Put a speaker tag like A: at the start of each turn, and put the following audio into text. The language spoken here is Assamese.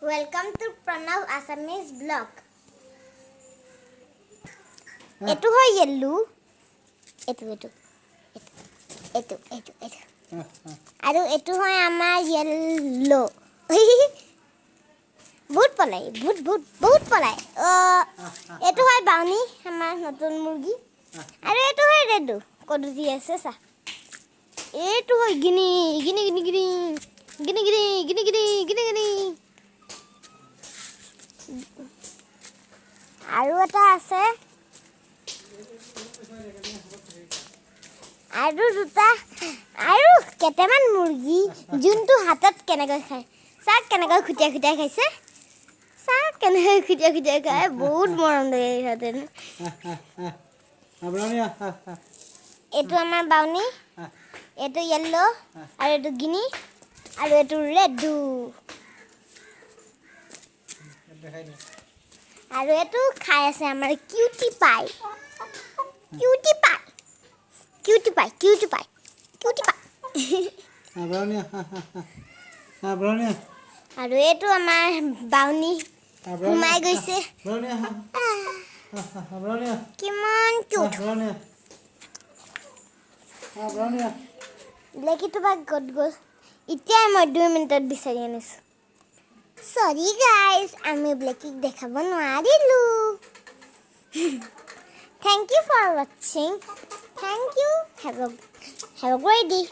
A: Welcome to Pranav Assamese blog. Etu hoy yellow. Etu. Aru etu hoy amar yellow. Boot palai. Etu hoy Bounty amar notun murgi. Aru etu hoy red. Kodu di ase sa. Etu hoy gini. আৰু এটা আছে আৰু দুটা আৰু কেটেমান মুৰ্গী যোনটো হাতত কেনেকৈ খায় চাক কেনেকৈ খুটিয়া খাইছে চাক কেনেকৈ খুটিয়া খায় বহুত মৰম লাগে ইহঁতে এইটো আমাৰ বাউনী এইটো য়েল্লো আৰু এইটো গিনি আৰু এইটো ৰেড আৰু এইটো খাই আছে আমাৰ কিউটি পাই আৰু এইটো আমাৰ বাউনী ঘুমাই গৈছে কিমান কিউট ব্লেকিটো বা গ'ত গ'ল এতিয়া মই 2 মিনিটত বিচাৰি আনিছোঁ Sorry guys, আমি ব্লেকিক দেখাব নোৱাৰিলো Thank you for watching. Thank you. Have a great day.